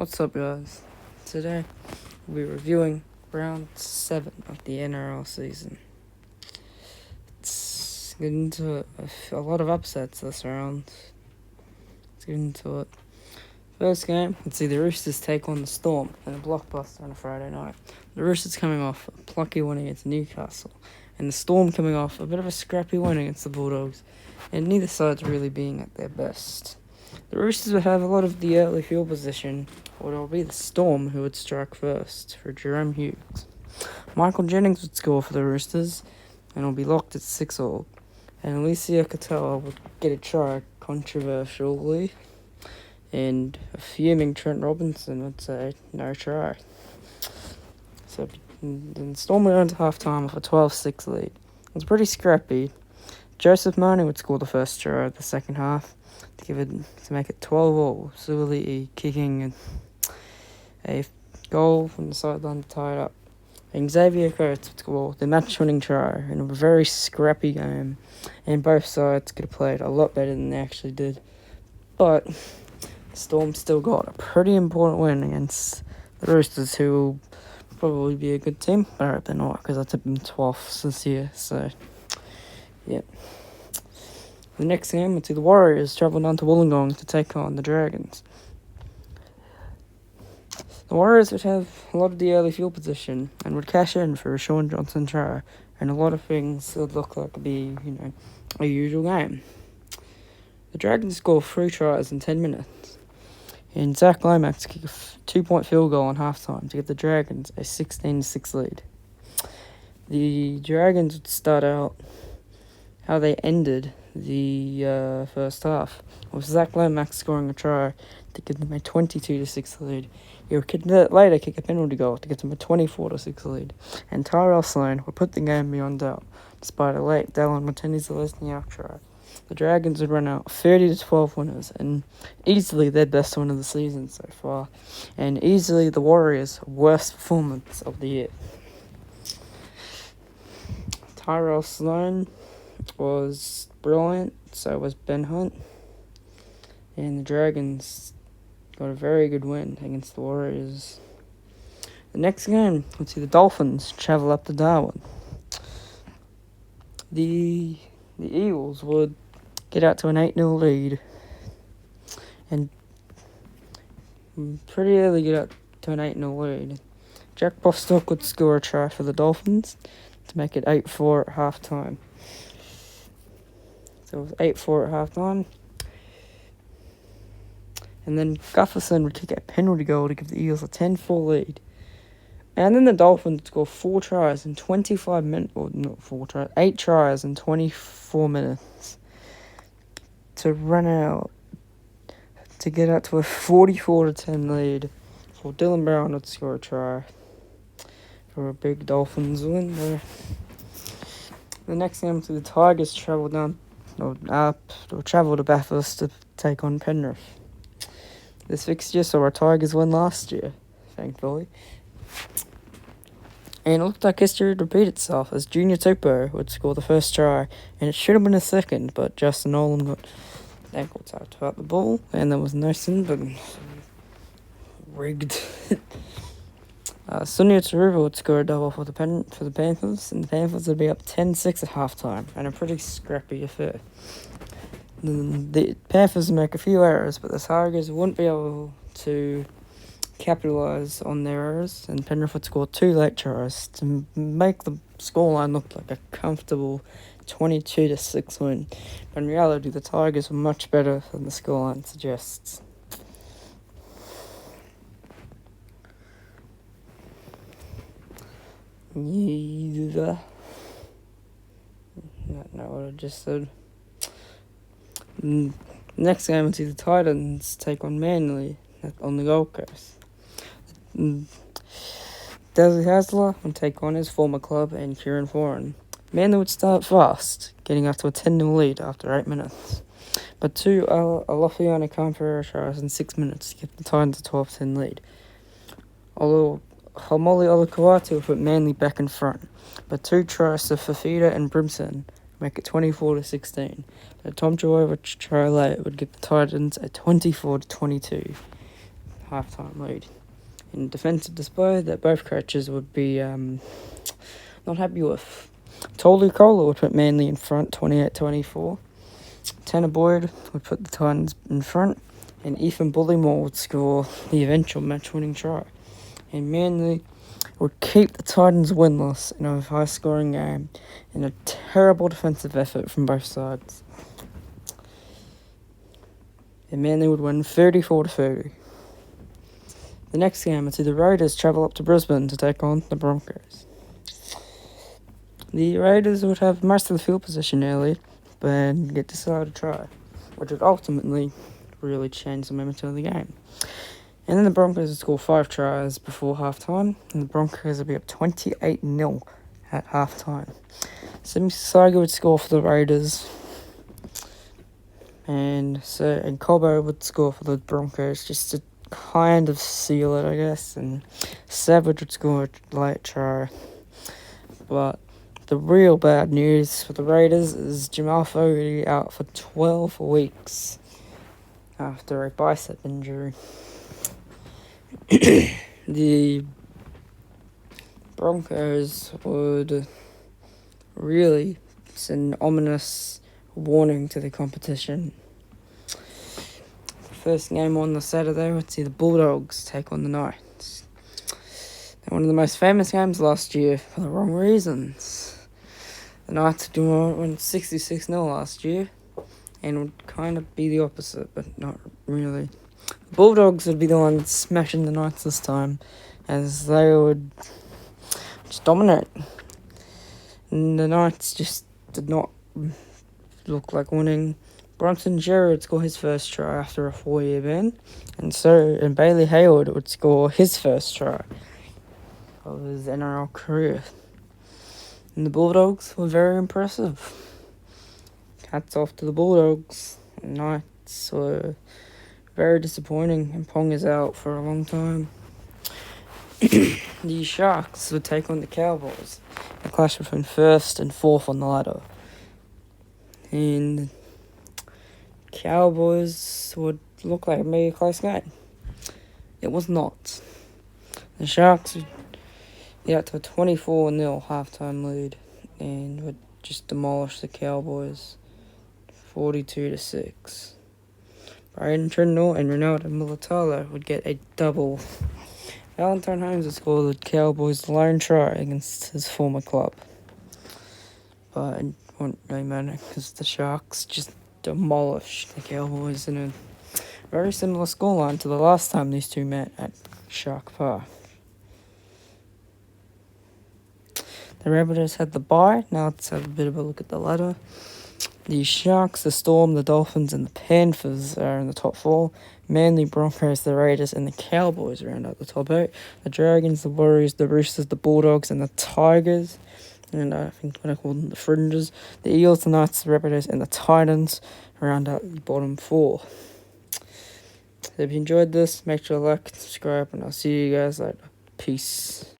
What's up, guys? Today we'll be reviewing round 7 of the NRL season. Let's get into it. A lot of upsets this round. Let's get into it. First game, let's see the Roosters take on the Storm in a blockbuster on a Friday night. The Roosters coming off a plucky win against Newcastle, and the Storm coming off a bit of a scrappy win against the Bulldogs, and neither side's really being at their best. The Roosters would have a lot of the early field position, or it'll be the Storm who would strike first for Jerome Hughes. Michael Jennings would score for the Roosters, and it'll be locked at 6-all. And Alicia Katoa would get a try controversially, and a fuming Trent Robinson would say no try. So then the Storm went into half-time with a 12-6 lead. It was pretty scrappy. Joseph Manu would score the first try of the second half to make it 12-all. Suoli'i kicking a goal from the sideline to tie it up. And Xavier Coates would score the match-winning try in a very scrappy game, and both sides could have played a lot better than they actually did. But Storm still got a pretty important win against the Roosters, who will probably be a good team. But I hope they're not, because I tipped them 12th this year. So, yeah. The next game, we'll see the Warriors travel down to Wollongong to take on the Dragons. The Warriors would have a lot of the early field position and would cash in for a Shaun Johnson try, and a lot of things would look like it'd be, a usual game. The Dragons score 3 tries in 10 minutes, and Zach Lomax kick a 2-point field goal on halftime to give the Dragons a 16-6 lead. The Dragons would start out how they ended the first half, with Zach Lomax scoring a try to give them a 22-6 lead. He would later kick a penalty goal to give them a 24-6 lead, and Tyrell Sloan would put the game beyond doubt, despite a late Dallin Martinez-Zelezniak try. The Dragons would run out 30-12 winners, and easily their best win of the season so far, and easily the Warriors' worst performance of the year. Tyrell Sloan was brilliant, so was Ben Hunt, and the Dragons got a very good win against the Warriors. The next game, let's see the Dolphins travel up to Darwin. The Eagles would get out to an 8-0 lead, and pretty early get out to an 8-0 lead. Jack Bostock would score a try for the Dolphins to make it 8-4 at halftime. So it was 8-4 at halftime. And then Gutherson would kick a penalty goal to give the Eagles a 10-4 lead. And then the Dolphins would score 4 tries in 25 minutes, or not 4 tries, 8 tries in 24 minutes to run out, to get out to a 44-10 lead. For Dylan Brown would score a try for a big Dolphins win there. The next game, the Tigers travel to Bathurst to take on Penrith. This fixture saw our Tigers win last year, thankfully. And it looked like history would repeat itself, as Junior Tupou would score the first try, and it should have been a second, but Justin Nolan got ankle tapped about the ball, and there was no sin, but rigged. Sunia Taruva would score a double for the Panthers, and the Panthers would be up 10-6 at halftime, and a pretty scrappy affair. The Panthers would make a few errors, but the Tigers wouldn't be able to capitalise on their errors, and Penrith would score 2 late tries to make the scoreline look like a comfortable 22-6 win. But in reality, the Tigers were much better than the scoreline suggests. I don't know what I just said. Next game, we'll see the Titans take on Manly on the Gold Coast. Desi Hasler would take on his former club and Kieran Foran. Manly would start fast, getting up to a 10-0 lead after 8 minutes. But 2 Alofiana Khan-Pereira tries in 6 minutes to give the Titans a 12-10 lead. Although Haumole Olakau'atu would put Manly back in front, but 2 tries to Fafita and Brimson make it 24-16. But Tom Trbojevic try late would give the Titans a 24-22 halftime lead. In defensive display that both coaches would be not happy with. Tolu Kola would put Manly in front 28-24. Tanner Boyd would put the Titans in front, and Ethan Bullymore would score the eventual match-winning try. And Manly would keep the Titans winless in a high-scoring game in a terrible defensive effort from both sides. And Manly would win 34-30. The next game, would see the Raiders travel up to Brisbane to take on the Broncos. The Raiders would have most of the field position early, but get decided to try, which would ultimately really change the momentum of the game. And then the Broncos would score 5 tries before halftime, and the Broncos would be up 28-0 at halftime. Simi Saga would score for the Raiders, and Cobo would score for the Broncos just to kind of seal it, I guess, and Savage would score a late try. But the real bad news for the Raiders is Jamal Fogarty out for 12 weeks after a bicep injury. The Broncos would really send an ominous warning to the competition. First game on the Saturday, would see the Bulldogs take on the Knights. One of the most famous games last year for the wrong reasons. The Knights won 66-0 last year, and would kind of be the opposite, but not really. The Bulldogs would be the ones smashing the Knights this time, as they would just dominate. And the Knights just did not look like winning. Bronson Xerra would score his first try after a 4-year ban, and Bailey Hayward would score his first try of his NRL career. And the Bulldogs were very impressive. Hats off to the Bulldogs. The Knights were very disappointing, and Pong is out for a long time. The Sharks would take on the Cowboys. A clash between first and fourth on the ladder. And Cowboys would look like maybe a close game. It was not. The Sharks would get out to a 24-0 halftime lead and would just demolish the Cowboys 42-6. Brayden Trindle and Ronaldo Mulitalo would get a double. Valentine Holmes would score the Cowboys' lone try against his former club. But it won't really matter because the Sharks just demolished the Cowboys in a very similar scoreline to the last time these two met at Shark Park. The Rabbitohs had the bye. Now let's have a bit of a look at the ladder. The Sharks, the Storm, the Dolphins, and the Panthers are in the top 4. Manly, Broncos, the Raiders, and the Cowboys round out the top 8. The Dragons, the Warriors, the Roosters, the Bulldogs, and the Tigers. And I think I'm going to call them the Fringes. The Eels, the Knights, the Rabbitohs, and the Titans round out the bottom 4. So if you enjoyed this, make sure to like, subscribe, and I'll see you guys later. Peace.